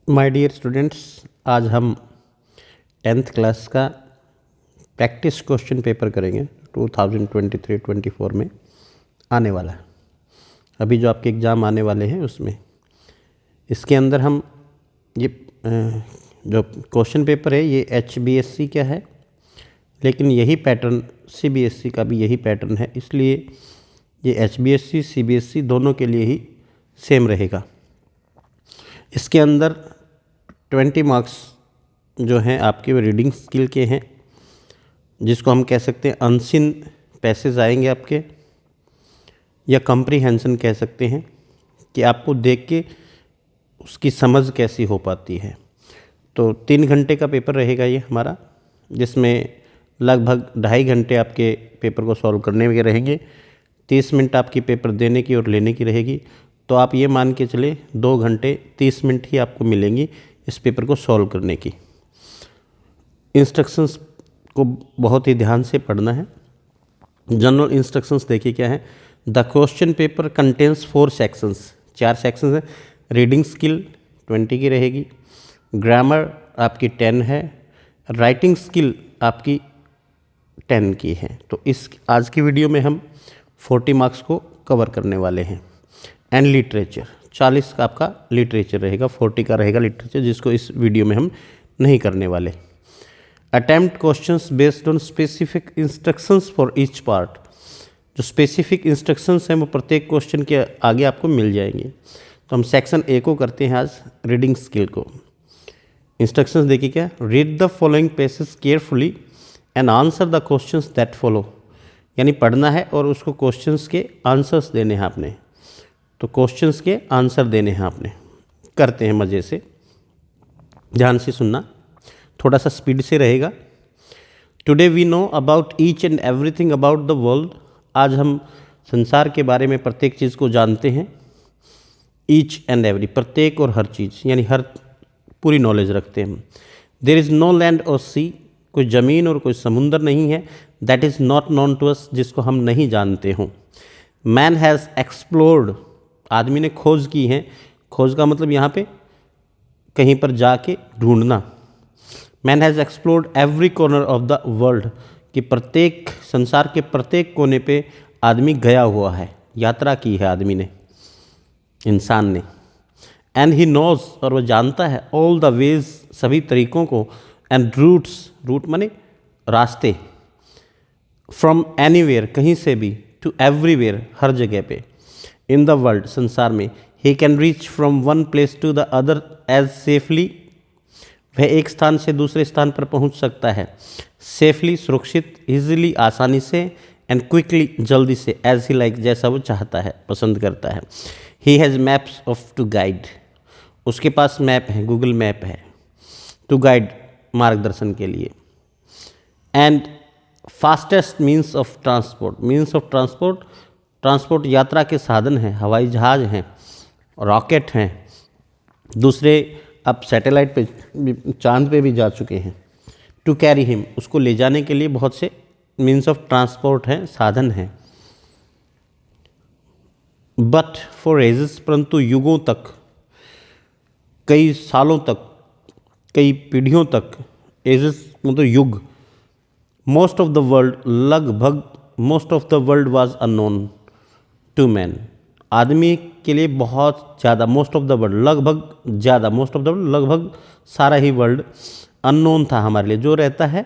My dear students, आज हम 10th class का प्रैक्टिस क्वेश्चन पेपर करेंगे 2023-24 में आने वाला है। अभी जो आपके एग्ज़ाम आने वाले हैं उसमें इसके अंदर हम ये जो क्वेश्चन पेपर है ये HBSC का है, लेकिन यही पैटर्न CBSE का भी यही पैटर्न है, इसलिए ये HBSC CBSE दोनों के लिए ही सेम रहेगा। इसके अंदर 20 मार्क्स जो हैं आपके वो रीडिंग स्किल के हैं, जिसको हम कह सकते हैं अनसीन पैसेज आएंगे आपके, या कंप्रीहेंशन कह सकते हैं कि आपको देख के उसकी समझ कैसी हो पाती है। तो 3 घंटे का पेपर रहेगा ये हमारा, जिसमें लगभग 2.5 घंटे आपके पेपर को सॉल्व करने के रहेंगे, 30 मिनट आपकी पेपर देने की और लेने की रहेगी। तो आप ये मान के चले 2 घंटे 30 मिनट ही आपको मिलेंगी इस पेपर को सॉल्व करने की। इंस्ट्रक्शंस को बहुत ही ध्यान से पढ़ना है। जनरल इंस्ट्रक्शंस देखिए क्या है। The question paper contains 4 sections, 4 sections हैं। रीडिंग स्किल 20 की रहेगी, ग्रामर आपकी 10 है, राइटिंग स्किल आपकी 10 की है। तो इस आज की वीडियो में हम 40 मार्क्स को कवर करने वाले हैं। एंड लिटरेचर 40 का आपका लिटरेचर रहेगा, 40 का रहेगा लिटरेचर, जिसको इस वीडियो में हम नहीं करने वाले। Attempt questions based on specific instructions for each part, जो स्पेसिफिक इंस्ट्रक्शंस हैं वो प्रत्येक क्वेश्चन के आगे आपको मिल जाएंगे। तो हम सेक्शन ए को करते हैं आज, रीडिंग स्किल को। इंस्ट्रक्शंस देखिए क्या, read the following passage carefully and answer the questions that follow, यानी पढ़ना है और उसको क्वेश्चंस के आंसर्स देने हैं आपने। तो क्वेश्चंस के आंसर देने हैं आपने। करते हैं मज़े से, ध्यान से सुनना, थोड़ा सा स्पीड से रहेगा। Today we know about each and everything about the world, आज हम संसार के बारे में प्रत्येक चीज़ को जानते हैं। ईच एंड एवरी, प्रत्येक और हर चीज़, यानी हर पूरी नॉलेज रखते हैं हम। देयर इज़ नो लैंड और सी, कोई ज़मीन और कोई समुंदर नहीं है। That is not known to us, जिसको हम नहीं जानते हों। मैन हैज़ एक्सप्लोर्ड, आदमी ने खोज की है। खोज का मतलब यहाँ पे कहीं पर जाके ढूंढना। Man has explored every corner of the world, कि प्रत्येक संसार के प्रत्येक कोने पे आदमी गया हुआ है, यात्रा की है आदमी ने, इंसान ने। एंड ही नोज, और वो जानता है, ऑल द वेज, सभी तरीकों को। एंड रूट्स, रूट माने रास्ते। फ्रॉम एनीवेयर, कहीं से भी, टू एवरीवेयर, हर जगह पे। इन द वर्ल्ड, संसार में। He can reach from one place to the other as safely, वह एक स्थान से दूसरे स्थान पर पहुंच सकता है सेफली, सुरक्षित, इजीली, आसानी से, एंड क्विकली, जल्दी से, एज ही लाइक, जैसा वो चाहता है, पसंद करता है। He has maps of to guide, उसके पास मैप है, गूगल मैप है, टू गाइड, मार्गदर्शन के लिए। And fastest means of transport, means of transport, transport यात्रा के साधन हैं, हवाई जहाज़ हैं, रॉकेट हैं, दूसरे अब सैटेलाइट पे, चांद पे भी जा चुके हैं। टू कैरी हिम, उसको ले जाने के लिए बहुत से मीन्स ऑफ ट्रांसपोर्ट हैं, साधन हैं। बट फॉर एजेस, परंतु युगों तक, कई सालों तक, कई पीढ़ियों तक, एजेस मतलब युग। मोस्ट ऑफ द वर्ल्ड, लगभग, most of the world was unknown to man, आदमी के लिए बहुत ज़्यादा, मोस्ट ऑफ द वर्ल्ड, लगभग ज़्यादा, मोस्ट ऑफ द वर्ल्ड, लगभग सारा ही वर्ल्ड अननोन था हमारे लिए। जो रहता है,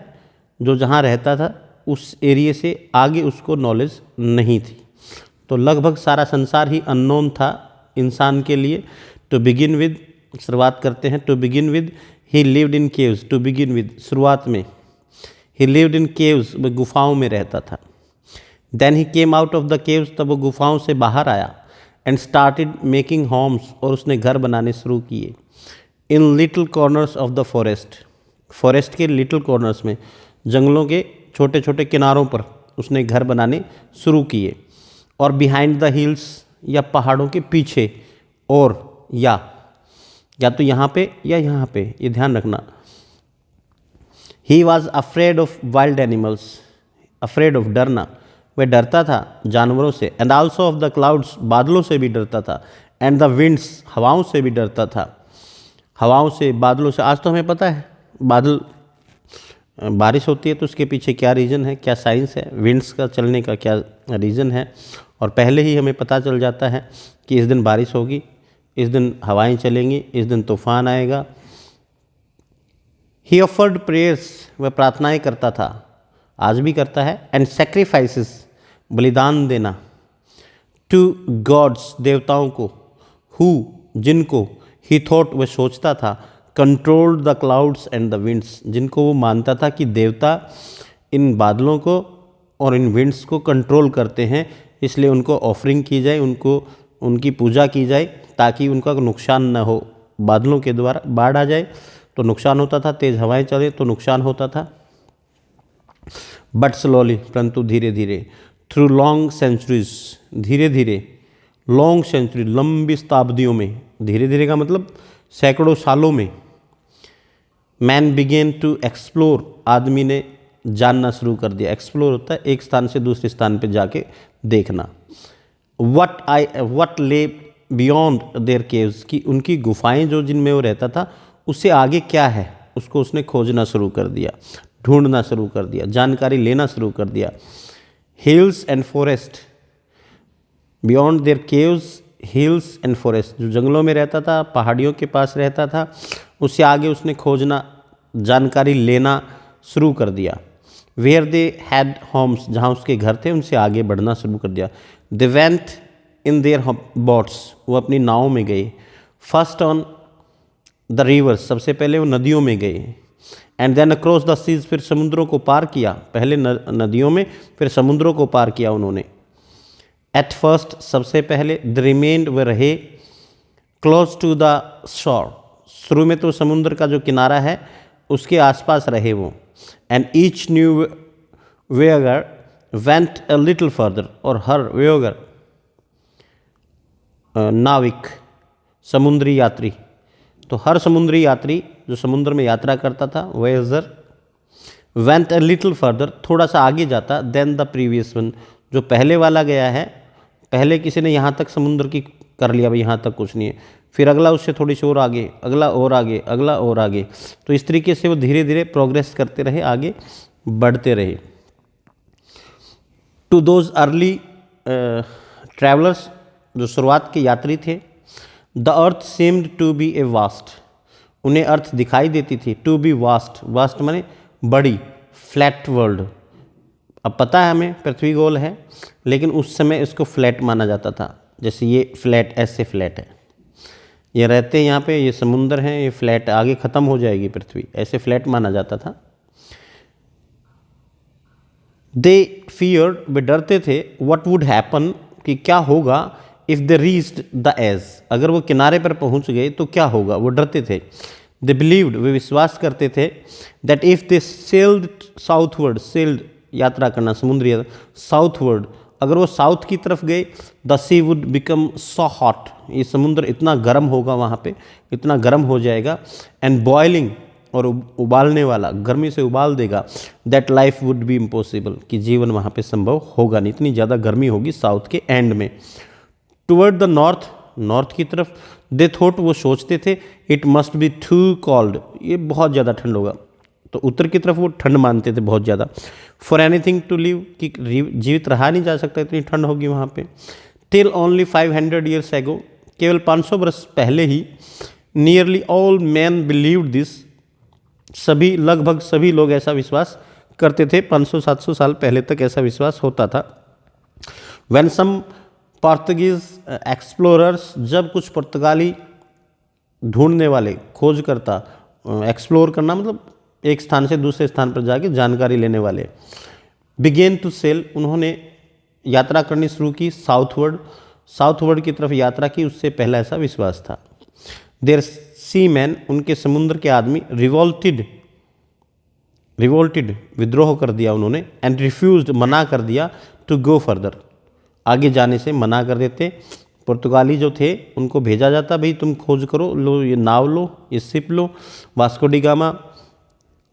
जो जहाँ रहता था उस एरिया से आगे उसको नॉलेज नहीं थी। तो लगभग सारा संसार ही अननोन था इंसान के लिए। टू बिगिन विद, शुरुआत करते हैं। To begin with, he lived in caves, to begin with, शुरुआत में, ही लिव्ड इन केव्स, वह गुफाओं में रहता था। Then he came out of the caves, तब वो गुफाओं से बाहर आया। एंड स्टार्टेड मेकिंग होम्स, और उसने घर बनाने शुरू किए। इन little corners of the forest, forest के लिटिल कॉर्नर्स में, जंगलों के छोटे छोटे किनारों पर उसने घर बनाने शुरू किए। और बिहाइंड द हिल्स, या पहाड़ों के पीछे, और या तो यहाँ पे या यहाँ पे, ये ध्यान रखना। He was afraid of wild animals, afraid of, डरना, वह डरता था जानवरों से। And also of the clouds, बादलों से भी डरता था। एंड द विंड्स, हवाओं से भी डरता था। हवाओं से, बादलों से। आज तो हमें पता है बादल, बारिश होती है तो उसके पीछे क्या रीज़न है, क्या साइंस है, विंड्स का चलने का क्या रीज़न है, और पहले ही हमें पता चल जाता है कि इस दिन बारिश होगी, इस दिन हवाएं चलेंगी, इस दिन तूफान आएगा। ही ऑफर्ड प्रेयर्स, वह प्रार्थनाएं करता था, आज भी करता है। एंड सेक्रीफाइसेस, बलिदान देना। टू गॉड्स, देवताओं को। हु, जिनको। ही थॉट, वह सोचता था। Controlled the clouds and the winds, जिनको वो मानता था कि देवता इन बादलों को और इन विंड्स को कंट्रोल करते हैं, इसलिए उनको ऑफरिंग की जाए, उनको उनकी पूजा की जाए ताकि उनका नुकसान न हो। बादलों के द्वारा बाढ़ आ जाए तो नुकसान होता था, तेज़ हवाएं चले तो नुकसान होता था। बट स्लोली, परंतु धीरे धीरे। थ्रू लॉन्ग सेंचुरीज, धीरे धीरे। लॉन्ग सेंचुरी, लंबी शताब्दियों में। धीरे धीरे का मतलब सैकड़ों सालों में। मैन बिगेन टू एक्सप्लोर, आदमी ने जानना शुरू कर दिया। एक्सप्लोर होता है एक स्थान से दूसरे स्थान पर जाके देखना। वट ले बियॉन्ड देयर केव्स, की उनकी गुफाएं जो जिनमें वो रहता था उससे आगे क्या है, उसको उसने खोजना शुरू कर दिया, ढूंढना शुरू कर दिया, जानकारी लेना शुरू कर दिया। Hills and forest, beyond their caves, hills and forest, जो जंगलों में रहता था, पहाड़ियों के पास रहता था, उससे आगे उसने खोजना, जानकारी लेना शुरू कर दिया। वेयर दे हैड होम्स, जहाँ उसके घर थे उनसे आगे बढ़ना शुरू कर दिया। They went in their boats, वो अपनी नावों में गए। फर्स्ट ऑन द रिवर्स, सबसे पहले वो नदियों में गए। And then across the seas, फिर समुद्रों को पार किया। पहले नदियों में, फिर समुद्रों को पार किया उन्होंने। एट फर्स्ट, सबसे पहले। द रिमेन्ड, वे रहे। क्लोज टू द शोर, शुरू में तो समुद्र का जो किनारा है उसके आसपास रहे वो। And each new voyager went a little further, और हर वेगर नाविक, समुद्री यात्री, तो हर समुद्री यात्री जो समुद्र में यात्रा करता था, wager, went a little further, थोड़ा सा आगे जाता, देन द प्रीवियस वन, जो पहले वाला गया है। पहले किसी ने यहाँ तक समुद्र की कर लिया, भाई यहाँ तक कुछ नहीं है, फिर अगला उससे थोड़ी सी और आगे, अगला और आगे, अगला और आगे। तो इस तरीके से वो धीरे धीरे प्रोग्रेस करते रहे, आगे बढ़ते रहे। टू दोज अर्ली ट्रैवलर्स, जो शुरुआत के यात्री थे। The earth seemed to be a vast, उन्हें अर्थ दिखाई देती थी। टू बी वास्ट, वास्ट माने बड़ी, फ्लैट वर्ल्ड। अब पता है हमें पृथ्वी गोल है, लेकिन उस समय इसको फ्लैट माना जाता था। जैसे ये फ्लैट, ऐसे फ्लैट है, ये रहते हैं यहाँ पे, ये समुंदर है, ये फ्लैट, आगे ख़त्म हो जाएगी पृथ्वी, ऐसे फ्लैट माना जाता था। दे फियर्ड, वे डरते थे। व्हाट वुड हैपन, कि क्या होगा। If they reached the edge, अगर वो किनारे पर पहुंच गए तो क्या होगा, वो डरते थे। दे बिलीव्ड, वे विश्वास करते थे। That if they sailed southward, sailed यात्रा करना, समुद्री यात्रा, साउथवर्ड, अगर वो साउथ की तरफ गए, the sea would become so hot, ये समुद्र इतना गर्म होगा वहाँ पे, इतना गर्म हो जाएगा। एंड बॉइलिंग, और उबालने वाला, गर्मी से उबाल देगा। That life would be impossible, कि जीवन वहाँ पे संभव होगा नहीं, इतनी ज़्यादा गर्मी होगी साउथ के एंड में। टुवर्ड द नॉर्थ, नॉर्थ की तरफ। दे थॉट, वो सोचते थे। It must be too cold, ये बहुत ज़्यादा ठंड होगा, तो उत्तर की तरफ वो ठंड मानते थे बहुत ज़्यादा। फॉर एनीथिंग टू लिव, कि जीवित रहा नहीं जा सकता, इतनी ठंड होगी वहाँ पे। टिल ओनली 500 ईयर्स एगो, केवल 500 वर्ष पहले ही। Nearly all man believed this, सभी, लगभग सभी लोग ऐसा विश्वास करते थे। 500-700 साल पहले तक ऐसा विश्वास होता था। व्हेन सम पोर्तुगीज एक्सप्लोरर्स, जब कुछ पुर्तगाली ढूंढने वाले, खोजकर्ता, एक्सप्लोर करना मतलब एक स्थान से दूसरे स्थान पर जाके जानकारी लेने वाले, बिगेन टू सेल, उन्होंने यात्रा करनी शुरू की। साउथवर्ड, साउथवर्ड की तरफ यात्रा की, उससे पहला ऐसा विश्वास था। देयर सी मैन, उनके समुद्र के आदमी। रिवोल्टेड, विद्रोह कर दिया उन्होंने। एंड रिफ्यूज्ड, मना कर दिया। टू गो फर्दर, आगे जाने से मना कर देते। पुर्तगाली जो थे उनको भेजा जाता, भाई तुम खोज करो, लो ये नाव लो, ये शिप लो। वास्को डी गामा,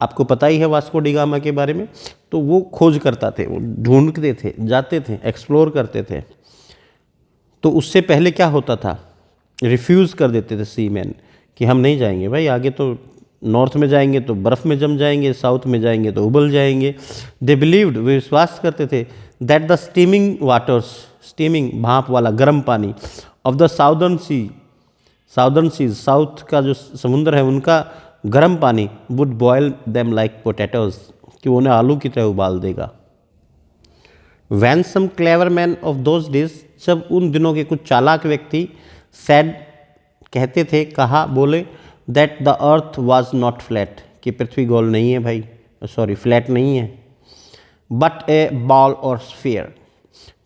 आपको पता ही है वास्को डी गामा के बारे में, तो वो खोज करता थे, वो ढूंढते थे, जाते थे, एक्सप्लोर करते थे। तो उससे पहले क्या होता था, रिफ्यूज़ कर देते थे सी मैन, कि हम नहीं जाएंगे भाई आगे, तो नॉर्थ में जाएंगे तो बर्फ़ में जम जाएंगे, साउथ में जाएंगे तो उबल जाएंगे। दे बिलीव्ड, वे विश्वास करते थे, that the steaming waters, steaming भाप वाला गर्म पानी, of the southern seas, south का जो समुद्र है उनका गर्म पानी, would boil them like potatoes, कि उन्हें आलू की तरह उबाल देगा। When some clever man of those days, जब उन दिनों के कुछ चालाक व्यक्ति सैड, कहते थे, कहा, बोले, that the earth was not flat, कि पृथ्वी गोल नहीं है भाई, सॉरी फ्लैट नहीं है, बट ए बॉल और स्फीयर,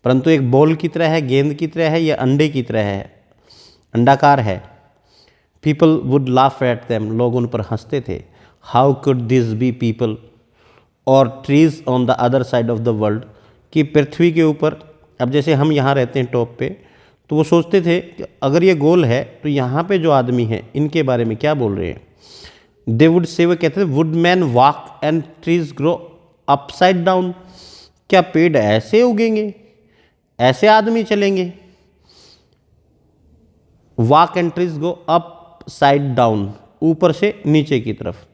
परंतु एक बॉल की तरह है, गेंद की तरह है, या अंडे की तरह है, अंडाकार है। People would laugh at them, लोग उन पर हंसते थे। How could this be people और trees on the other side of the world, कि पृथ्वी के ऊपर, अब जैसे हम यहाँ रहते हैं टॉप पे, तो वो सोचते थे कि अगर ये गोल है तो यहाँ पे जो आदमी हैं इनके बारे में क्या बोल रहे हैं। दे वुड से, वो कहते थे, would man walk and trees grow upside down, क्या पेड़ ऐसे उगेंगे, ऐसे आदमी चलेंगे। Walk and trees go up side down, ऊपर से नीचे की तरफ,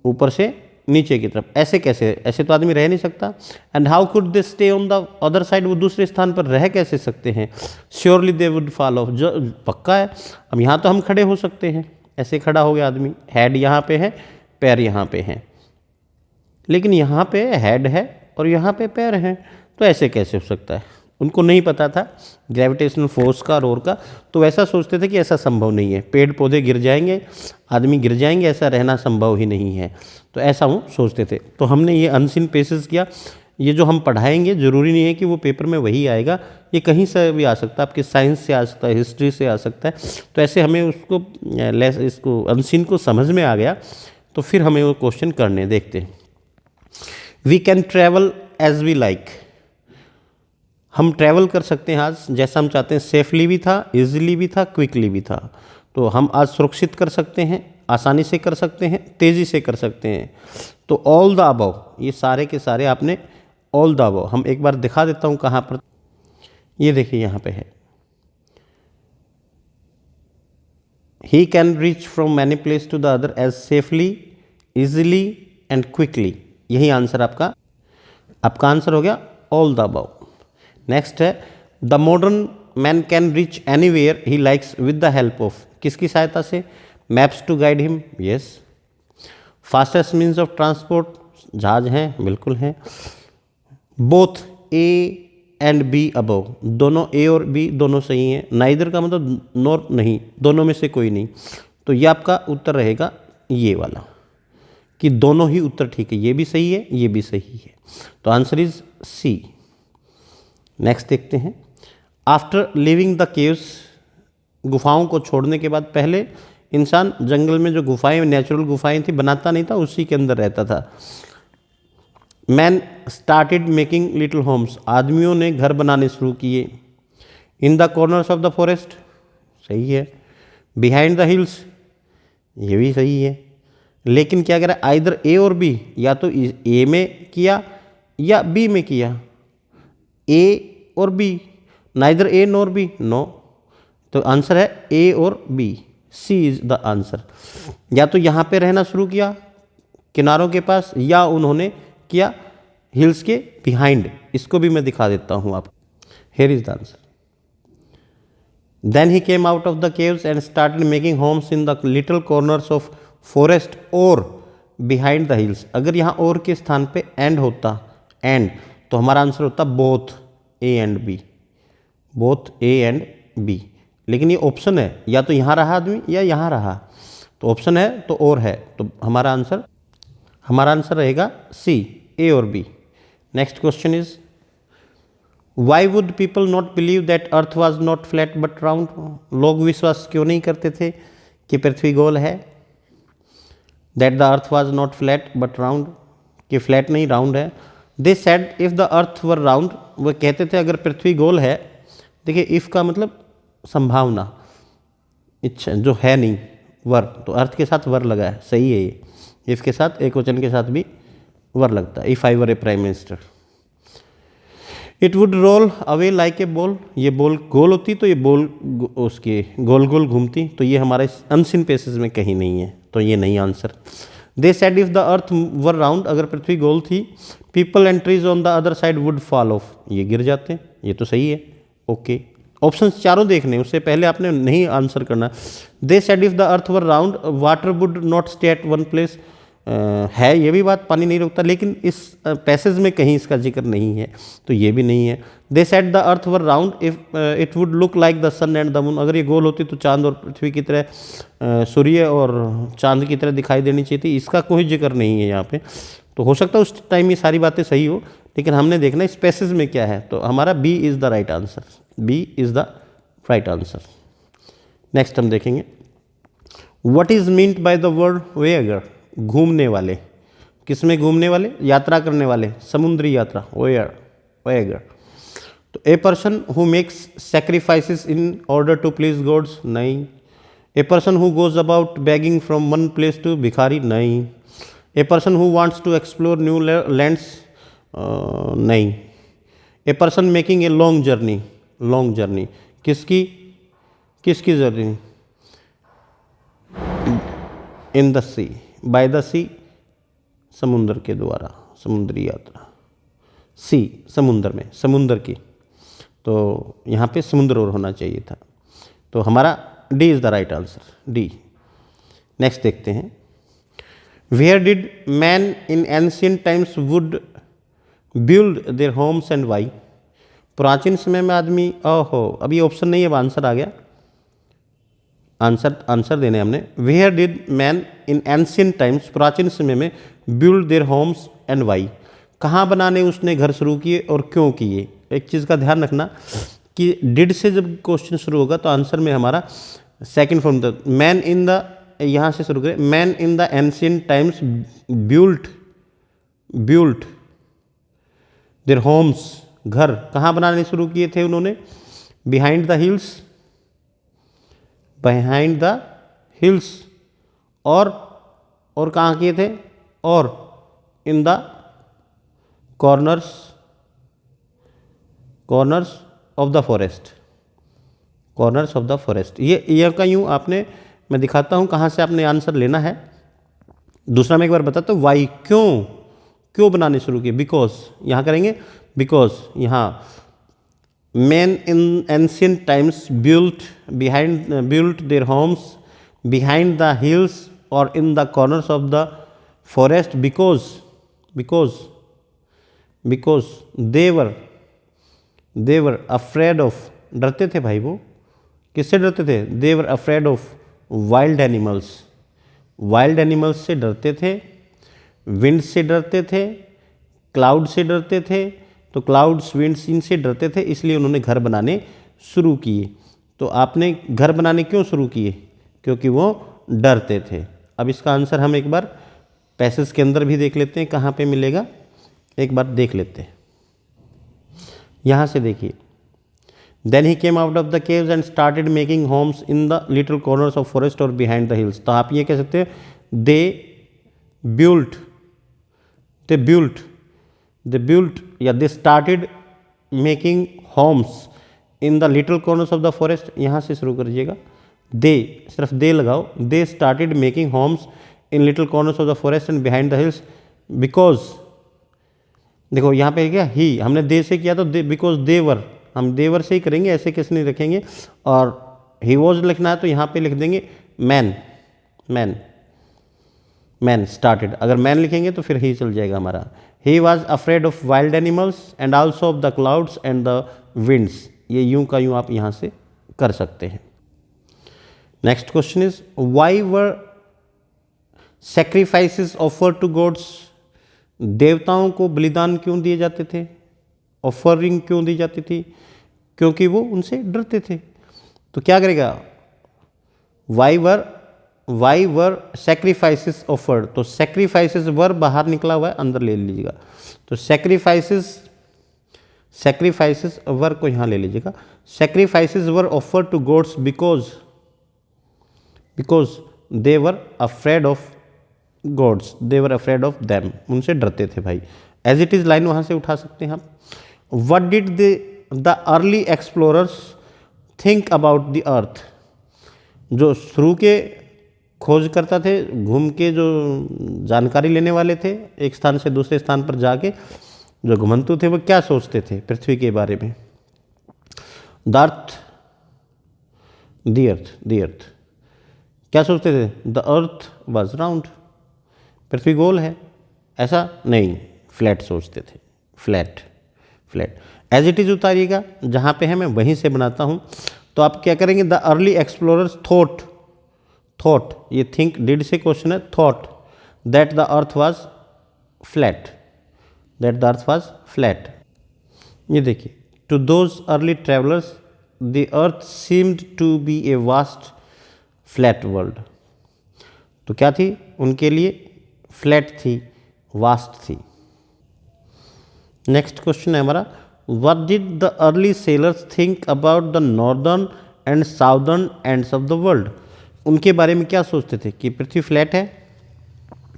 ऊपर से नीचे की तरफ, ऐसे कैसे, ऐसे तो आदमी रह नहीं सकता। And how could they stay on the other side, वो दूसरे स्थान पर रह कैसे सकते हैं। Surely they would fall of, जो पक्का है, अब यहाँ तो हम खड़े हो सकते हैं, ऐसे खड़ा हो गया आदमी, हेड यहाँ पे है, पैर यहाँ पे हैं, लेकिन यहाँ पे हेड है और यहाँ पे पैर हैं, तो ऐसे कैसे हो सकता है। उनको नहीं पता था ग्रेविटेशनल फोर्स का और का, तो वैसा सोचते थे कि ऐसा संभव नहीं है, पेड़ पौधे गिर जाएंगे, आदमी गिर जाएंगे, ऐसा रहना संभव ही नहीं है, तो ऐसा वो सोचते थे। तो हमने ये अनसीन पेसेस किया, ये जो हम पढ़ाएंगे ज़रूरी नहीं है कि वो पेपर में वही आएगा, ये कहीं से भी आ सकता है, आपके साइंस से आ सकता है, हिस्ट्री से आ सकता है। तो ऐसे हमें उसको इसको अनसीन को समझ में आ गया, तो फिर हमें वो क्वेश्चन करने देखते हैं। We can travel as we like, हम ट्रैवल कर सकते हैं आज जैसा हम चाहते हैं, सेफली भी था, इजीली भी था, क्विकली भी था। तो हम आज सुरक्षित कर सकते हैं, आसानी से कर सकते हैं, तेज़ी से कर सकते हैं। तो ऑल द अबव, ये सारे के सारे आपने ऑल द अबव, हम एक बार दिखा देता हूँ कहाँ पर, ये देखिए यहाँ पे है, he can reach from many place to the other as safely, easily and quickly, यही आंसर आपका आंसर हो गया ऑल द अबव। नेक्स्ट है, the modern man can reach anywhere he likes with the help of, किसकी सहायता से, maps to guide him, yes. Fastest means of transport, जहाज हैं, बिल्कुल हैं। Both A and B above, दोनों ए और बी दोनों सही हैं, नाइदर का मतलब नॉर नहीं, दोनों में से कोई नहीं, तो ये आपका उत्तर रहेगा ये वाला, कि दोनों ही उत्तर ठीक है, ये भी सही है, ये भी सही है, तो आंसर इज सी। नेक्स्ट देखते हैं, आफ्टर लिविंग द केव्स, गुफाओं को छोड़ने के बाद, पहले इंसान जंगल में जो गुफाएं, नेचुरल गुफाएं थी, बनाता नहीं था, उसी के अंदर रहता था। Man started making little homes, आदमियों ने घर बनाने शुरू किए। In the corners of the forest, सही है। बिहाइंड द हिल्स, ये भी सही है, लेकिन क्या कह रहा है, आइदर ए और बी, या तो ए में किया या बी में किया, ए और B, neither A nor B, no, तो आंसर है ए और B, C is the answer. या तो यहाँ पे रहना शुरू किया किनारों के पास, या उन्होंने किया हिल्स के बिहाइंड, इसको भी मैं दिखा देता हूँ आप, here is the answer. Then he came out of the caves and started making homes in the little corners of forest और बिहाइंड द हिल्स, अगर यहाँ और के स्थान पे एंड होता, एंड, तो हमारा आंसर होता both A and B, both A and B, लेकिन ये ऑप्शन है, या तो यहाँ रहा आदमी या यहाँ रहा, तो ऑप्शन है तो और है, तो हमारा आंसर रहेगा सी, ए और B. Next question is, why would people not believe that earth was not flat but round, लोग विश्वास क्यों नहीं करते थे कि पृथ्वी गोल है, that the earth was not flat but round, कि फ्लैट नहीं राउंड है। They said if the earth were round, वो कहते थे अगर पृथ्वी गोल है, देखिए इफ़ का मतलब संभावना, इच्छा जो है नहीं, वर, तो अर्थ के साथ वर लगा है, सही है ये, इफ़ के साथ एक वचन के साथ भी वर लगता है, if I were a prime minister. It would roll away like a ball, ये बॉल गोल होती तो ये बॉल उसकी गोल गोल घूमती, तो ये हमारे अनसीन पेसेस में कहीं नहीं है, तो ये नहीं answer. They said if the earth were round, अगर पृथ्वी गोल थी, people and trees on the other side would fall of, ये गिर जाते, ये तो सही है। ओके, ऑप्शन चारों देखने, उससे पहले आपने नहीं आंसर करना। They said if the earth were round water would not stay at one place, है ये भी बात, पानी नहीं रुकता, लेकिन इस पैसेज में कहीं इसका जिक्र नहीं है, तो ये भी नहीं है। They said the earth were round if it would look like the sun and the moon, अगर ये गोल होती तो चांद और पृथ्वी की तरह, सूर्य और चांद की तरह दिखाई देनी चाहिए थी, इसका कोई जिक्र नहीं है यहाँ पे। तो हो सकता है उस टाइम ये सारी बातें सही हो, लेकिन हमने देखना इस पैसेज में क्या है, तो हमारा B is the right answer, B is the right answer. Next हम देखेंगे, what is meant by the word where, घूमने वाले, किसमें घूमने वाले, यात्रा करने वाले, समुद्री यात्रा, वेयर वेयर। तो a person who makes sacrifices in order to please gods, नहीं। A person who goes about begging from one place to, भिखारी, नहीं। A person who wants to explore new lands, नहीं। A person making a long journey, long journey, किसकी किसकी journey, in the sea, by the sea, समुद्र के द्वारा, समुद्री यात्रा, सी समुद्र में, समुद्र की, तो यहाँ पे समुद्र और होना चाहिए था, तो हमारा D is the right answer, D. Next देखते हैं, where did man in ancient times would build their homes and why, प्राचीन समय में आदमी, ओहो अभी ऑप्शन नहीं है, अब आंसर आ गया, आंसर देने हमने। Where did man in ancient times, प्राचीन समय में, build their homes and why, कहाँ बनाने उसने घर शुरू किए और क्यों किए। एक चीज़ का ध्यान रखना कि डिड से जब क्वेश्चन शुरू होगा तो आंसर में हमारा सेकंड फॉर्म था, मैन इन द, यहाँ से शुरू करें, man in the ancient times built their homes, घर कहाँ बनाने शुरू किए थे उन्होंने, behind the hills, behind the hills, और कहाँ किए थे, और इन the corners of the forest, corners of the forest, ये का यूँ आपने, मैं दिखाता हूँ कहाँ से आपने आंसर लेना है। दूसरा मैं एक बार बताता हूँ, वाई, क्यों बनाने शुरू किए, बिकॉज, यहाँ करेंगे बिकॉज, यहाँ men in ancient times built their homes behind the hills or in the corners of the forest because they were afraid of, डरते थे भाई, वो किससे डरते थे, they were afraid of wild animals से डरते थे, विंड से डरते थे, क्लाउड से डरते थे, तो क्लाउड्स विंड्स इनसे डरते थे, इसलिए उन्होंने घर बनाने शुरू किए। तो आपने घर बनाने क्यों शुरू किए, क्योंकि वो डरते थे। अब इसका आंसर हम एक बार पैसेज के अंदर भी देख लेते हैं, कहाँ पे मिलेगा, एक बार देख लेते हैं। यहाँ से देखिए, then he came out of the caves and started making homes in the little corners of forest और बिहाइंड द हिल्स। तो आप ये कह सकते हैं, दे built या they started making homes in the little corners of the forest, यहाँ से शुरू करिएगा, दे, सिर्फ दे लगाओ, they started making homes in little corners of the forest and behind the hills because, देखो यहाँ पे क्या, ही हमने दे से किया तो दे, बिकॉज देवर, हम देवर से ही करेंगे, ऐसे किसी नहीं रखेंगे, और ही वॉज लिखना है तो यहाँ पे लिख देंगे मैन स्टार्टेड, अगर मैन लिखेंगे तो फिर ही चल जाएगा हमारा। He was afraid of wild animals and also of the clouds and the winds, ये यूं का यूं आप यहाँ से कर सकते हैं। Next question is, why were sacrifices offer to gods, देवताओं को बलिदान क्यों दिए जाते थे, ऑफरिंग क्यों दी जाती थी, क्योंकि वो उनसे डरते थे। तो क्या करेगा, वाई वर सेक्रीफाइसेस ऑफर्ड, तो सेक्रीफाइसेस वर बाहर निकला हुआ है, अंदर ले लीजिएगा, तो सेक्रीफाइसेस वर को यहाँ ले लीजिएगा, sacrifices were offered to gods because they were afraid of gods, they were afraid of them, उनसे डरते थे भाई। एज इट इज़ लाइन वहाँ से उठा सकते हैं हम। What did the early explorers think about the earth. जो शुरू के खोज करता थे, घूम के जो जानकारी लेने वाले थे एक स्थान से दूसरे स्थान पर जाके, जो घुमंतु थे वो क्या सोचते थे पृथ्वी के बारे में। द अर्थ क्या सोचते थे? द अर्थ वॉज राउंड, पृथ्वी गोल है। ऐसा नहीं, फ्लैट सोचते थे, फ्लैट। एज इट इज उतारिएगा, जहाँ पे है मैं वहीं से बनाता हूँ। तो आप क्या करेंगे? द अर्ली एक्सप्लोरर्स थॉट, ये थिंक डिड से क्वेश्चन है, thought that the earth was flat, ये देखिए, to those early travellers the earth seemed to be a vast flat world. तो क्या थी उनके लिए? फ्लैट थी, वास्ट थी। नेक्स्ट क्वेश्चन है हमारा, what did the early sellers think about the northern and southern ends of the world. उनके बारे में क्या सोचते थे? कि पृथ्वी फ्लैट है,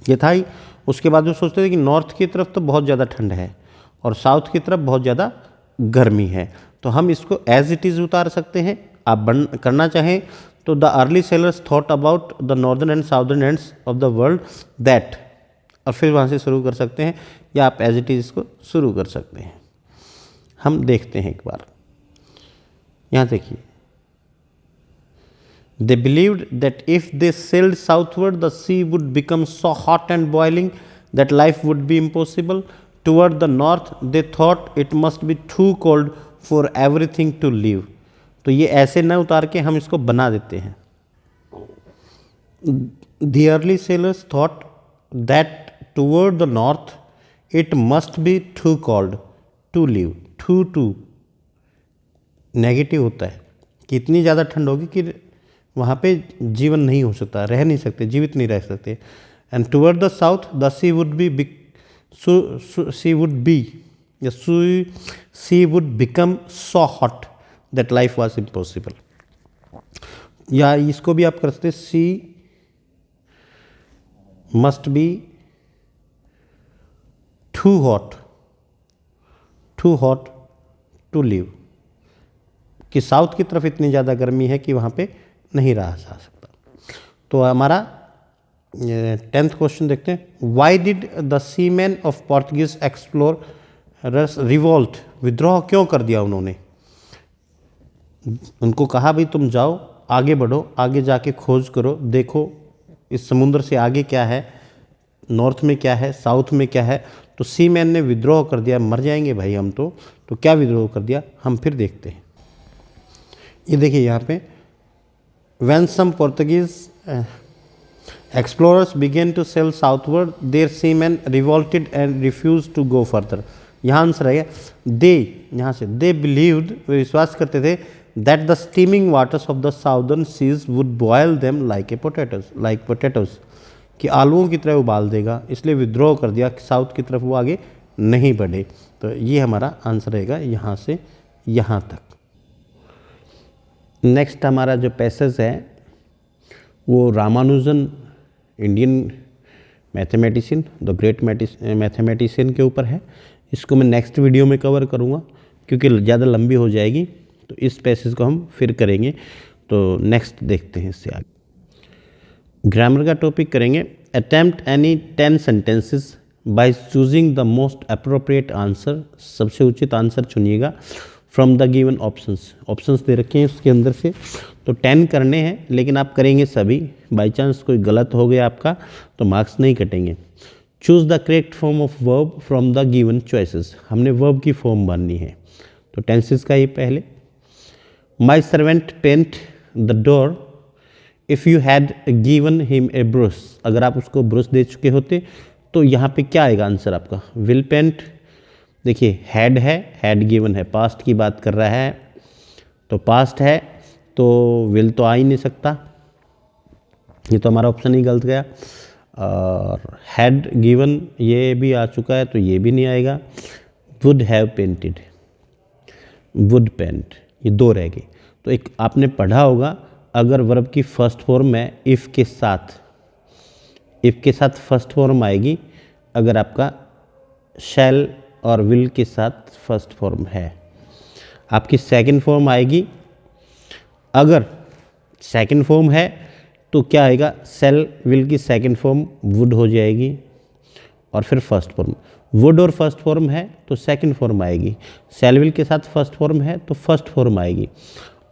ये था ही। उसके बाद वो सोचते थे कि नॉर्थ की तरफ तो बहुत ज़्यादा ठंड है और साउथ की तरफ बहुत ज़्यादा गर्मी है। तो हम इसको एज इट इज़ उतार सकते हैं। आप करना चाहें तो the early sellers thought about the northern and southern ends of the world that, और फिर वहाँ से शुरू कर सकते हैं, या आप एज इट इज़ इसको शुरू कर सकते हैं। हम देखते हैं एक बार, यहाँ देखिए, they believed that if they sailed southward the sea would become so hot and boiling that life would be impossible. Toward the north they thought it must be too cold for everything to live. तो ये ऐसे न उतार के हम इसको बना देते हैं। The early sailors thought that toward the north it must be too cold to live. too negative होता है कि इतनी ज़्यादा ठंड होगी कि वहाँ पे जीवन नहीं हो सकता, रह नहीं सकते, जीवित नहीं रह सकते। And toward the south the sea would become so hot that life was impossible. या इसको भी आप कर सकते, sea must be too hot to live, कि साउथ की तरफ इतनी ज़्यादा गर्मी है कि वहाँ पे नहीं रहा जा सकता। तो हमारा 10th क्वेश्चन देखते हैं, why did the seaman of Portuguese explorers revolt, विद्रोह क्यों कर दिया उन्होंने? उनको कहा भाई तुम जाओ, आगे बढ़ो, आगे जाके खोज करो, देखो इस समुद्र से आगे क्या है, नॉर्थ में क्या है, साउथ में क्या है। तो सीमैन ने विद्रोह कर दिया, मर जाएंगे भाई हम तो क्या विद्रोह कर दिया, हम फिर देखते हैं। ये देखिए यहाँ पे, when some Portuguese explorers began to sail southward, their seamen revolted and refused to go further. यहाँ आंसर है यहाँ से they believed, वे विश्वास करते थे that the steaming waters of the southern seas would boil them like potatoes, कि आलूओं की तरह उबाल देगा, इसलिए विद्रोह कर दिया कि साउथ की तरफ वो आगे नहीं बढ़े। तो ये हमारा आंसर रहेगा यहाँ से यहाँ तक। नेक्स्ट हमारा जो पैसेज है वो Ramanujan, Indian mathematician, the great mathematician के ऊपर है। इसको मैं नेक्स्ट वीडियो में कवर करूँगा क्योंकि ज़्यादा लंबी हो जाएगी, तो इस पैसेज को हम फिर करेंगे। तो नेक्स्ट देखते हैं इससे आगे। ग्रामर का टॉपिक करेंगे, attempt any 10 sentences by choosing the most appropriate answer, सबसे उचित आंसर चुनिएगा फ्रॉम द गिवन ऑप्शंस दे रखे हैं उसके अंदर से। तो 10 करने हैं, लेकिन आप करेंगे सभी, बाई चांस कोई गलत हो गया आपका तो मार्क्स नहीं कटेंगे। Choose the correct form of verb from the given choices, हमने वर्ब की फॉर्म बननी है। तो टेंसेस का ही पहले, my servant paint the door if you had given him a brush, अगर आप उसको ब्रश दे चुके होते तो यहाँ पे क्या आएगा आंसर आपका? विल पेंट, देखिए हैड है, हैड गिवन है, पास्ट की बात कर रहा है तो पास्ट है, तो विल तो आ ही नहीं सकता, ये तो हमारा ऑप्शन ही गलत गया। और हैड गिवन ये भी आ चुका है तो ये भी नहीं आएगा। Would have painted, would paint, ये 2 रह गए। तो एक आपने पढ़ा होगा, अगर वर्ब की फर्स्ट फॉर्म में इफ़ के साथ फर्स्ट फॉर्म आएगी, अगर आपका शैल और विल के साथ फर्स्ट फॉर्म है। आपकी सेकंड फॉर्म आएगी, अगर सेकंड फॉर्म है तो क्या आएगा, सेल विल की सेकंड फॉर्म वुड हो जाएगी और फिर फर्स्ट फॉर्म। वुड और फर्स्ट फॉर्म है तो सेकंड फॉर्म आएगी, सेल विल के साथ फर्स्ट फॉर्म है तो फर्स्ट फॉर्म आएगी,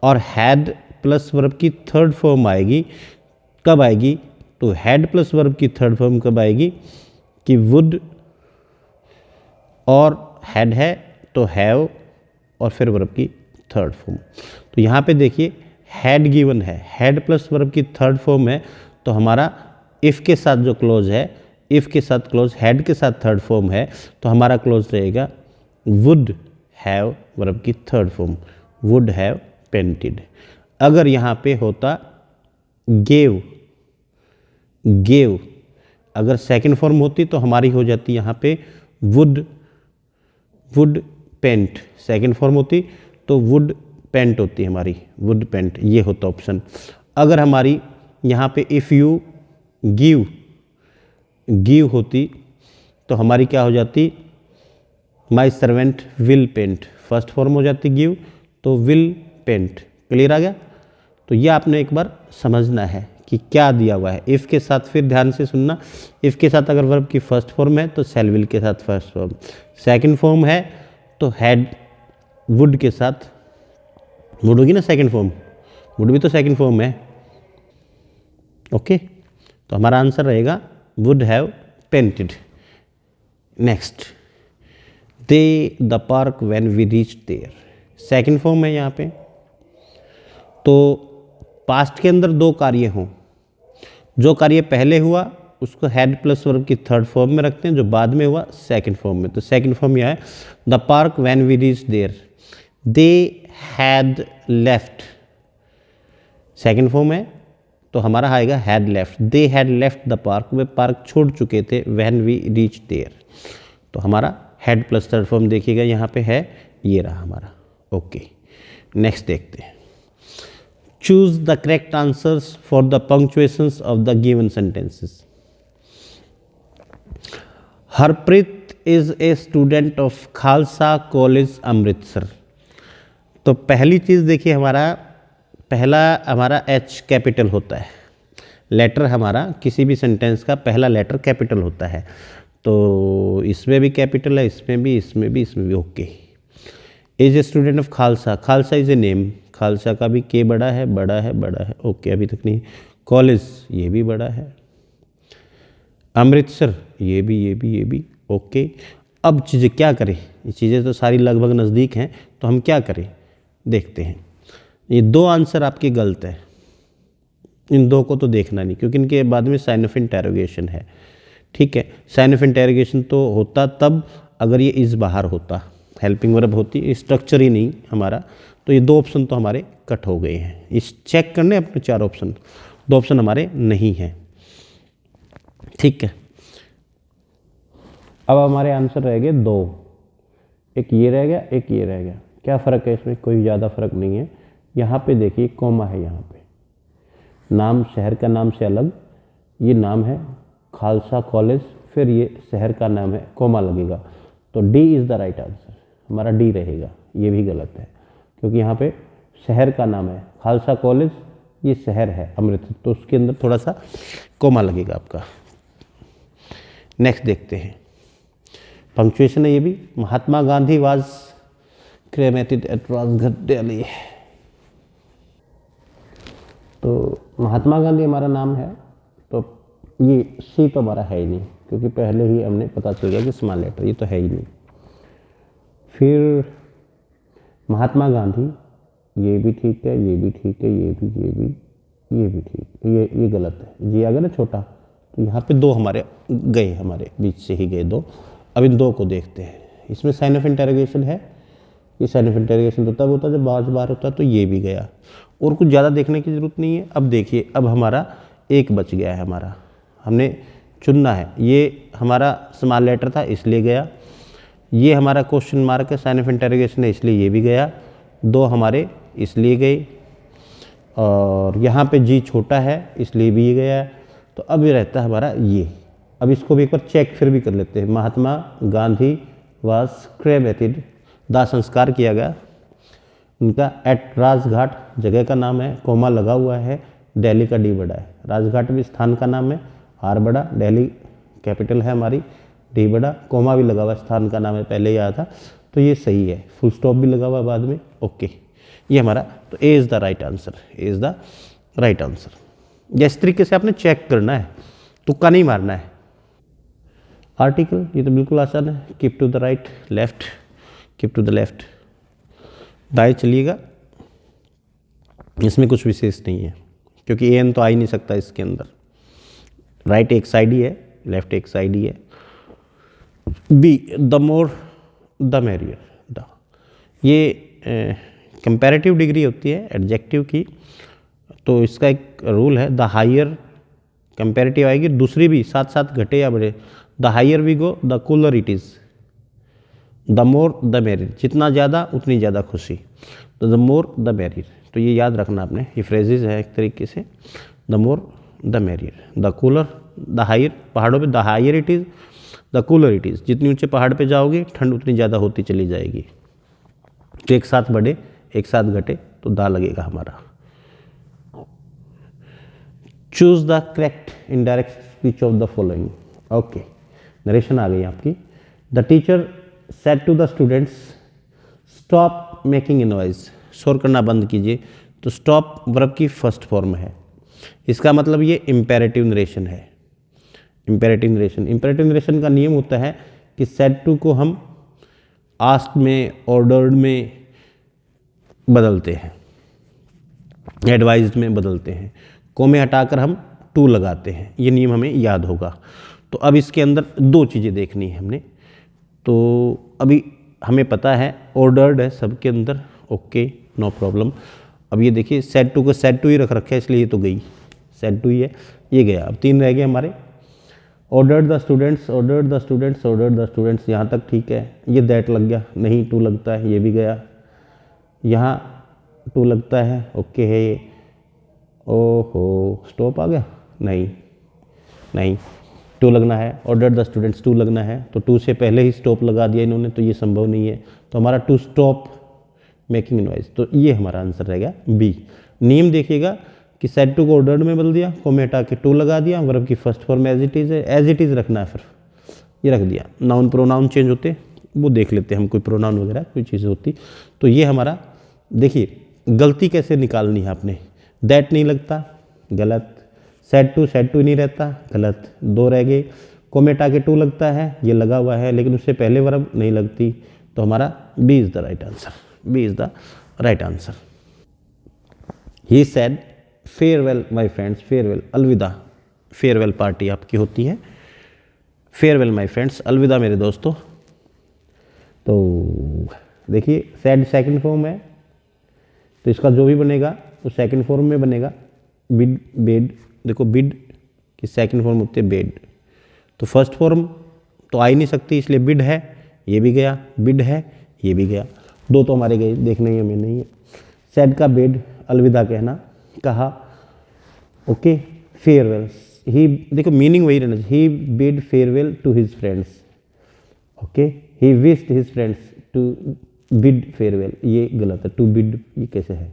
और हैड प्लस वर्ब की थर्ड फॉर्म आएगी। कब आएगी, तो हैड प्लस वर्ब की थर्ड फॉर्म कब आएगी कि वुड और हैड है तो हैव और फिर वर्ब की थर्ड फॉर्म। तो यहाँ पे देखिए हैड गिवन है, हैड प्लस वर्ब की थर्ड फॉर्म है, तो हमारा इफ़ के साथ जो क्लोज है, इफ़ के साथ क्लोज हैड के साथ थर्ड फॉर्म है, तो हमारा क्लोज रहेगा वुड हैव वर्ब की third form, would have painted. अगर यहाँ पे होता गेव, गेव अगर सेकंड फॉर्म होती तो हमारी हो जाती यहाँ पे would, would paint. Second form होती तो वुड पेंट होती हमारी, वुड पेंट, ये होता ऑप्शन। अगर हमारी यहाँ पे इफ़ यू गिव, गिव होती तो हमारी क्या हो जाती, my servant will paint, first form हो जाती गिव तो विल पेंट। क्लियर आ गया। तो ये आपने एक बार समझना है कि क्या दिया हुआ है। इफ़ के साथ फिर ध्यान से सुनना, इफ़ के साथ अगर वर्ब की फर्स्ट फॉर्म है तो सेल विल के साथ फर्स्ट फॉर्म, सेकंड फॉर्म है तो हैड वुड के साथ, वुड होगी ना सेकंड फॉर्म, वुड भी तो सेकंड फॉर्म है। ओके, तो हमारा आंसर रहेगा would have painted. Next, they the park when we reach there, second form है यहाँ पे। तो पास्ट के अंदर दो कार्य हों, जो कार्य पहले हुआ उसको हैड प्लस वर्ब की थर्ड फॉर्म में रखते हैं, जो बाद में हुआ सेकंड फॉर्म में। तो सेकंड फॉर्म यह है, the park when we reach there, they had left, second form है तो हमारा आएगा had left, they had left the park, वे पार्क छोड़ चुके थे, व्हेन वी रीच देयर। तो हमारा हैड प्लस थर्ड फॉर्म देखिएगा यहाँ पे है, ये रहा हमारा। ओके, नेक्स्ट देखते हैं। Choose the correct answers for the punctuations of the given sentences. Harpreet is a student of Khalsa college Amritsar. तो पहली चीज़ देखिए, पहला हमारा एच कैपिटल होता है, लेटर हमारा किसी भी सेंटेंस का पहला लेटर कैपिटल होता है। तो इसमें भी कैपिटल है, इसमें भी, इसमें भी, इसमें भी। Okay, is a student of Khalsa, Khalsa is a name, Khalsa का भी के बड़ा है, बड़ा है, बड़ा है। ओके, अभी तक नहीं। कॉलेज ये भी बड़ा है, अमृतसर ये भी, ये भी, ये भी। ओके, अब चीज़ें क्या करें, ये चीज़ें तो सारी लगभग नज़दीक हैं, तो हम क्या करें देखते हैं। ये दो आंसर आपके गलत है, इन दो को तो देखना नहीं, क्योंकि इनके बाद में साइन ऑफ इंटेरोगेशन है। ठीक है, साइन ऑफ इंटेरोगेशन तो होता तब अगर ये इस बाहर होता, हेल्पिंग वर्ब होती, स्ट्रक्चर ही नहीं हमारा। तो ये दो ऑप्शन तो हमारे कट हो गए हैं। इस चेक करने अपने चार ऑप्शन, दो ऑप्शन हमारे नहीं हैं। ठीक है, अब हमारे आंसर रह गए दो, एक ये रह गया, एक ये रह गया। क्या फ़र्क है इसमें, कोई ज़्यादा फर्क नहीं है। यहाँ पे देखिए कोमा है, यहाँ पे नाम शहर का नाम से अलग, ये नाम है खालसा कॉलेज, फिर ये शहर का नाम है, कोमा लगेगा। तो D is the right answer, हमारा डी रहेगा। ये भी गलत है, क्योंकि यहाँ पे शहर का नाम है खालसा कॉलेज, ये शहर है अमृतसर, तो उसके अंदर थोड़ा सा कोमा लगेगा आपका। नेक्स्ट देखते हैं, पंक्चुएशन है ये भी। Mahatma Gandhi was क्रेमेटेड eight Rajghat Delhi. तो महात्मा गांधी हमारा नाम है, तो ये सी तो हमारा है ही नहीं, क्योंकि पहले ही हमने पता चल गया कि स्मॉल लेटर, ये तो है ही नहीं। फिर महात्मा गांधी, ये भी ठीक है, ये भी ठीक है, ये भी, ये भी, ये भी ठीक है, ये गलत है। जी अगर ना छोटा, तो यहाँ पे दो हमारे गए, हमारे बीच से ही गए दो। अब इन दो को देखते हैं। इसमें साइन ऑफ इंटेरोगेशन है, ये साइन ऑफ इंटेरोगेशन तो तब होता है जब बार तो ये भी गया, और कुछ ज़्यादा देखने की ज़रूरत नहीं है। अब देखिए, अब हमारा एक बच गया है, हमारा हमने चुनना है। ये हमारा स्मॉल लेटर था इसलिए गया, ये हमारा क्वेश्चन मार्क है, साइन ऑफ इंटेरोगेशन है इसलिए ये भी गया, दो हमारे इसलिए गए, और यहाँ पे जी छोटा है इसलिए भी ये गया। तो अब ये रहता है हमारा ये। अब इसको भी एक बार चेक फिर भी कर लेते हैं। महात्मा गांधी वाज क्रेमेटेड, दाह संस्कार किया गया उनका एट राजघाट, जगह का नाम है, कोमा लगा हुआ है, दिल्ली का डी बड़ा है। राजघाट भी स्थान का नाम है, आर बड़ा, दिल्ली कैपिटल है हमारी, डी बड़ा, कोमा भी लगा हुआ स्थान का नाम है, पहले ही आया था, तो ये सही है। फुल स्टॉप भी लगा हुआ बाद में, ओके, ये हमारा, तो A is the right answer, A is the right answer. इस तरीके से आपने चेक करना है, तुक्का नहीं मारना है। आर्टिकल, ये तो बिल्कुल आसान है, keep to the right, left, keep to the left, दाएं चलिएगा, इसमें कुछ विशेष नहीं है क्योंकि एन तो आ ही नहीं सकता इसके अंदर। राइट एक साइड ही है, लेफ्ट एक साइड ही है। B, the more the merrier, the, ये कंपैरेटिव डिग्री होती है एडजेक्टिव की, तो इसका एक रूल है, द हायर, कंपैरेटिव आएगी दूसरी भी साथ साथ घटे या बढ़े, the higher we go the cooler it is, the more the merrier, जितना ज़्यादा उतनी ज़्यादा खुशी, तो द मोर द मैरियर, तो ये याद रखना आपने, ये फ्रेजेज है एक तरीके से, the more the merrier, the cooler, the higher, पहाड़ों पे the higher it is the cooler it is, जितनी ऊंचे पहाड़ पे जाओगे ठंड उतनी ज़्यादा होती चली जाएगी, तो एक साथ बढ़े एक साथ घटे तो दा लगेगा हमारा। Choose the correct indirect speech of the following, okay, narration आ गई आपकी। The teacher said to the students stop making a noise, शोर करना बंद कीजिए, तो स्टॉप वर्ब की फर्स्ट फॉर्म है, इसका मतलब ये इम्पेरेटिव नरेशन है। इम्पेरेटिव नरेशन, इम्पेरेटिव नरेशन का नियम होता है कि सेड टू को हम आस्क्ड में, ऑर्डर्ड में बदलते हैं, एडवाइज्ड में बदलते हैं, को में हटाकर हम टू लगाते हैं, ये नियम हमें याद होगा। तो अब इसके अंदर दो चीज़ें देखनी है हमने, तो अभी हमें पता है ऑर्डर्ड है सबके अंदर, ओके, नो प्रॉब्लम। अब ये देखिए सेड टू को सेड टू ही रख रखा है, इसलिए ये तो गई, सेड टू ही है, ये गया। अब तीन रह गए हमारे, ordered the students, ordered the students, ordered the students, यहाँ तक ठीक है। ये दैट लग गया, नहीं टू लगता है, ये भी गया। यहाँ टू लगता है, ओके है ये, ओहो स्टॉप आ गया, नहीं नहीं, टू लगना है, ऑर्डर्ड द स्टूडेंट्स टू लगना है, तो टू से पहले ही स्टॉप लगा दिया इन्होंने, तो ये संभव नहीं है, तो हमारा टू स्टॉप मेकिंग नॉइज, तो ये हमारा आंसर रहेगा बी। नियम देखिएगा कि सेड टू को ऑर्डर्ड में बदल दिया, को में हटा के टू लगा दिया, वर्ब की first form as it is है, एज इट इज़ रखना है, फिर ये रख दिया। नाउन प्रोनाउन चेंज होते वो देख लेते हैं हम, कोई प्रोनाउन वगैरह कोई चीज़ होती, तो ये हमारा देखिए गलती कैसे निकालनी है आपने, दैट नहीं लगता, गलत, सेड टू नहीं रहता, गलत, दो रह गए, को में हटा के टू लगता है, ये लगा हुआ है, लेकिन उससे पहले वर्ब नहीं लगती, तो हमारा B is the right answer, B is the right answer. He said farewell my friends, farewell अलविदा, फेयरवेल पार्टी आपकी होती है, फेयरवेल माई फ्रेंड्स, अलविदा मेरे दोस्तों। तो देखिए सेड सेकंड फॉर्म है, तो इसका जो भी बनेगा वो सेकंड फॉर्म में बनेगा। बिड, बेड, देखो बिड की सेकंड फॉर्म होती है बेड, तो फर्स्ट फॉर्म तो आ ही नहीं सकती, इसलिए बिड है, ये भी गया, बिड है, ये भी गया, दो तो हमारे गए, देखने ही हमें नहीं है। सेड का बेड, अलविदा कहना, कहा, ओके, फेयरवेल, ही, देखो मीनिंग वही रहना चाहिए, he bid farewell to his friends, okay, he wished his friends to bid farewell, ये गलत है, टू बिड ये कैसे है,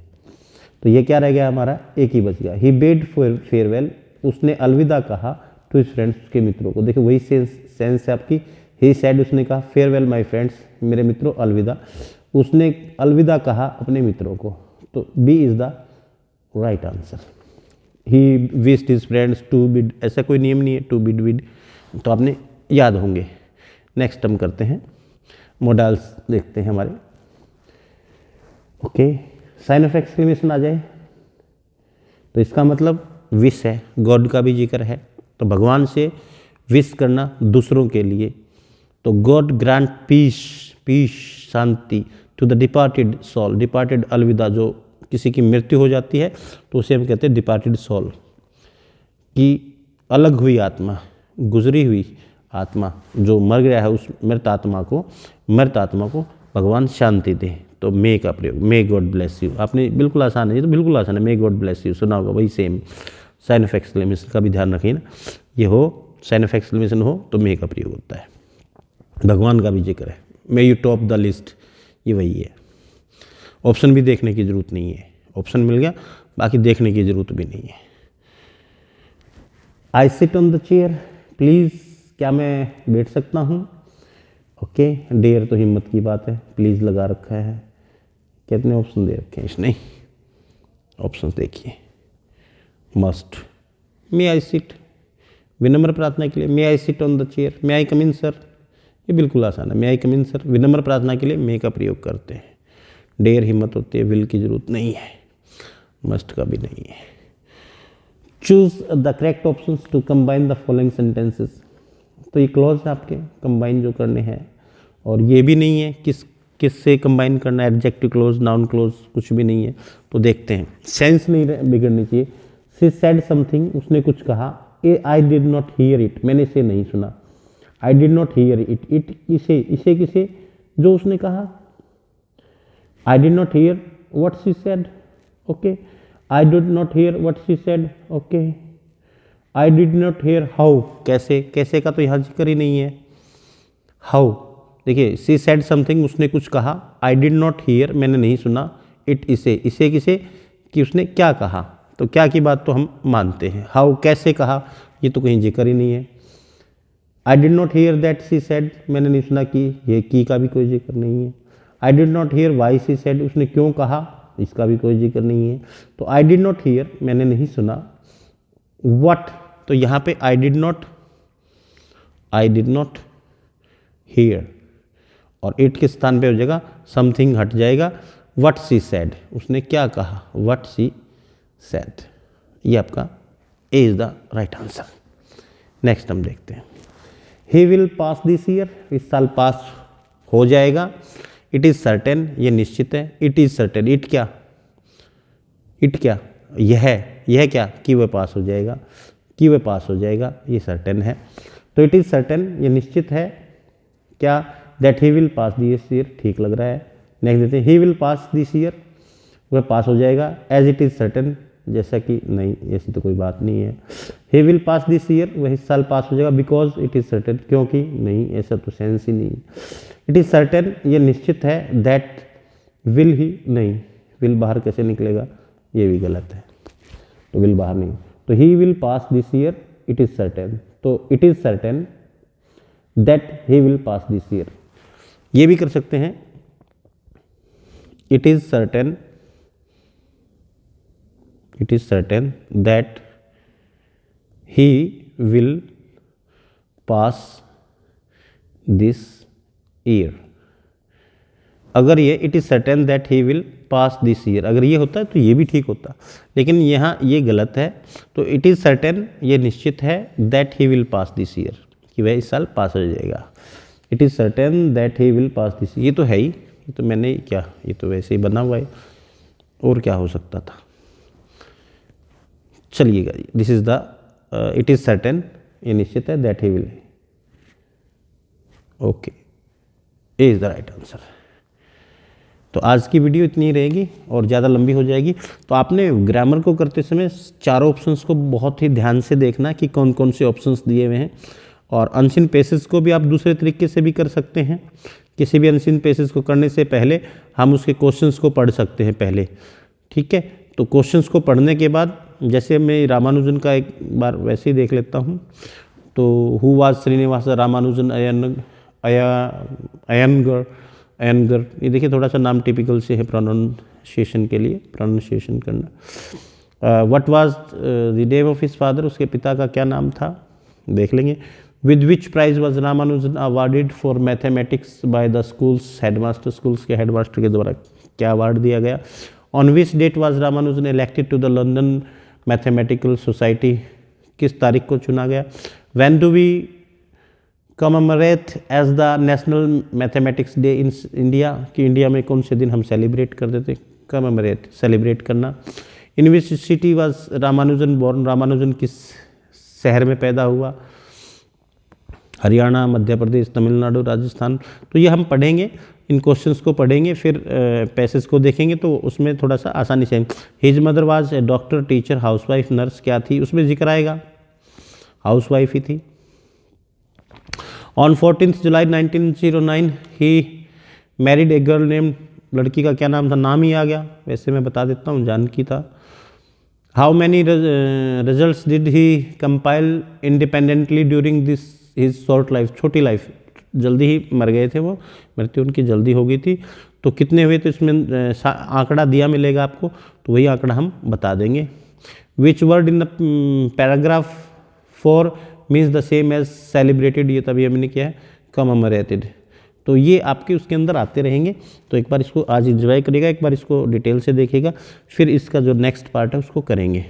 तो ये क्या रह गया हमारा, एक ही बच गया। ही बिड फेयरवेल, उसने अलविदा कहा, टू हिज फ्रेंड्स, उसके मित्रों को, देखो वही सेंस है आपकी। ही सेड, उसने कहा, फेयरवेल माय फ्रेंड्स, मेरे मित्रों, अलविदा, उसने अलविदा कहा अपने मित्रों को, तो B is the right answer. He wished his friends to bid, ऐसा कोई नियम नहीं है, टू बिड विड, तो आपने याद होंगे। नेक्स्ट हम करते हैं मॉडल्स, देखते हैं हमारे, ओके, साइन ऑफ एक्सक्लेमेशन आ जाए, तो इसका मतलब विश है, गॉड का भी जिक्र है, तो भगवान से विश करना दूसरों के लिए, तो गॉड ग्रांट पीस, पीस शांति to the departed soul, departed अलविदा, जो किसी की मृत्यु हो जाती है तो उसे हम कहते हैं डिपार्टेड सोल, कि अलग हुई आत्मा, गुजरी हुई आत्मा, जो मर गया है, उस मृत आत्मा को भगवान शांति दे, तो मे का प्रयोग, मे गॉड ब्लेस यू, आपने बिल्कुल आसान है, ये तो बिल्कुल आसान है, मे गॉड ब्लेस यू सुना होगा, वही सेम। साइन ऑफ एक्सक्लेमेशन का भी ध्यान रखिए ना, ये हो साइन ऑफ एक्सक्लेमेशन हो तो मे का प्रयोग होता है, भगवान का भी जिक्र है, may you top the list, ये वही है। ऑप्शन भी देखने की ज़रूरत नहीं है, ऑप्शन मिल गया, बाकी देखने की ज़रूरत भी नहीं है। आई sit on the chair, please क्या मैं बैठ सकता हूँ। ओके, डेयर तो हिम्मत की बात है, प्लीज़ लगा रखा है। कितने ऑप्शन दे रखे हैं इसने, ऑप्शन देखिए। मस्ट, मे आई सिट, विनम्र प्रार्थना के लिए may I sit on the chair, may I come in sir, ये बिल्कुल आसान है, मे आई कम इन सर। विनम्र प्रार्थना के लिए मे का प्रयोग करते हैं। डेयर हिम्मत होती है, विल की जरूरत नहीं है, मस्ट का भी नहीं है। Choose the correct option to combine the following sentences, तो ये क्लॉज है आपके कंबाइन जो करने हैं, और ये भी नहीं है किस से कंबाइन करना है, एडजेक्टिव क्लोज, नाउन क्लोज, कुछ भी नहीं है। तो देखते हैं, सेंस नहीं बिगड़नी चाहिए। शी सेड समथिंग, उसने कुछ कहा। I did not here it, मैंने इसे नहीं सुना। I did not here it, it इसे किसे, जो उसने कहा। I did not here what she said, okay. I did not here what she said, okay. I did not here how, कैसे का तो यहाँ जिक्र ही नहीं है। हाउ, देखिए, शी सेड समथिंग, उसने कुछ कहा। आई डिड नॉट हियर, मैंने नहीं सुना। इट, इसे किसे, कि उसने क्या कहा, तो क्या की बात तो हम मानते हैं। हाउ, कैसे कहा, ये तो कहीं जिक्र ही नहीं है। I did not here that she said, मैंने नहीं सुना कि, ये की का भी कोई जिक्र नहीं है। I did not here why she said, उसने क्यों कहा, इसका भी कोई जिक्र नहीं है। तो आई डिड नॉट हियर, मैंने नहीं सुना। व्हाट, तो यहाँ पे आई डिड नॉट हियर, और इट के स्थान पे हो जाएगा समथिंग, हट जाएगा। व्हाट शी सेड, उसने क्या कहा, व्हाट शी सेड। ये आपका A is the right answer. Next हम देखते हैं, he will pass this year, इस साल पास हो जाएगा। इट इज़ सर्टेन, ये निश्चित है। इट इज़ सर्टेन, इट क्या, यह क्या, कि वह पास हो जाएगा, ये सर्टेन है। तो इट इज़ सर्टेन, ये निश्चित है। क्या, that he will pass this year, ठीक लग रहा है। नेक्स्ट देते हैं, he will pass this year, वह पास हो जाएगा। एज इट इज़ सर्टेन, जैसा कि नहीं, ऐसी तो कोई बात नहीं है। ही विल पास दिस ईयर, वह इस साल पास हो जाएगा। बिकॉज इट इज़ सर्टेन, क्योंकि नहीं, ऐसा तो सेंस ही नहीं। इट इज़ सर्टेन, ये निश्चित है। दैट विल ही, नहीं, विल बाहर कैसे निकलेगा, ये भी गलत है, तो विल बाहर नहीं। तो he will pass this year, it is certain, तो it is certain that he will pass this year. ये भी कर सकते हैं, it is certain that he will pass this year. अगर ये it is certain that he will pass this year, अगर ये होता है तो ये भी ठीक होता, लेकिन यहाँ ये गलत है। तो इट इज़ सर्टेन, ये निश्चित है। That he will pass this year, कि वह इस साल पास हो जाएगा। It is certain that he will pass this, ये तो है ही, ये तो मैंने क्या, ये तो वैसे ही बना हुआ है, और क्या हो सकता था। चलिएगा, this is the it is certain, ये निश्चित है। That he will, okay, A is the right answer. तो आज की वीडियो इतनी ही रहेगी और ज़्यादा लंबी हो जाएगी। तो आपने ग्रामर को करते समय चारों ऑप्शंस को बहुत ही ध्यान से देखना कि कौन कौन से ऑप्शंस दिए हुए हैं। और अनसीन पेसेज को भी आप दूसरे तरीके से भी कर सकते हैं। किसी भी अनसीन पेसेज को करने से पहले हम उसके क्वेश्चंस को पढ़ सकते हैं पहले, ठीक है। तो क्वेश्चंस को पढ़ने के बाद, जैसे मैं रामानुजन का एक बार वैसे ही देख लेता हूँ। तो हु वाज श्रीनिवास रामानुजन अयंगर, ये देखिए थोड़ा सा नाम टिपिकल से है प्रोनाउंसिएशन के लिए, प्रोनाउंसिएशन करना। What was the name of his father, उसके पिता का क्या नाम था, देख लेंगे। With which prize was Ramanujan awarded for mathematics by the school's headmaster, schools के हेडमास्टर के द्वारा क्या अवार्ड दिया गया। On which date was Ramanujan elected to the London Mathematical Society, किस तारीख को चुना गया। When do we commemorate as the national mathematics day in India, कि इंडिया में कौन से दिन हम सेलिब्रेट करते थे, कमेमोरेट, सेलिब्रेट करना। In which city was Ramanujan born, Ramanujan किस शहर में पैदा हुआ, हरियाणा, मध्य प्रदेश, तमिलनाडु, राजस्थान। तो ये हम पढ़ेंगे, इन क्वेश्चंस को पढ़ेंगे, फिर पैसेज को देखेंगे, तो उसमें थोड़ा सा आसानी से। His mother was a doctor, teacher, housewife, nurse, क्या थी, उसमें जिक्र आएगा, हाउसवाइफ ही थी। On 14th July 1909 he married a girl name, लड़की का क्या नाम था, नाम ही आ गया, वैसे मैं बता देता हूँ, जानकी था। How many results did he compile independently during this his short life, छोटी लाइफ, जल्दी ही मर गए थे वो, मृत्यु उनकी जल्दी हो गई थी। तो कितने हुए, तो इसमें आंकड़ा दिया मिलेगा आपको, तो वही आंकड़ा हम बता देंगे। Which word in the paragraph 4 means the same as celebrated, ये तभी हमने किया है कमेमोरेटेड। तो ये आपके उसके अंदर आते रहेंगे। तो एक बार इसको आज इंजॉय करिएगा, एक बार इसको डिटेल से देखिएगा, फिर इसका जो नेक्स्ट पार्ट है उसको करेंगे।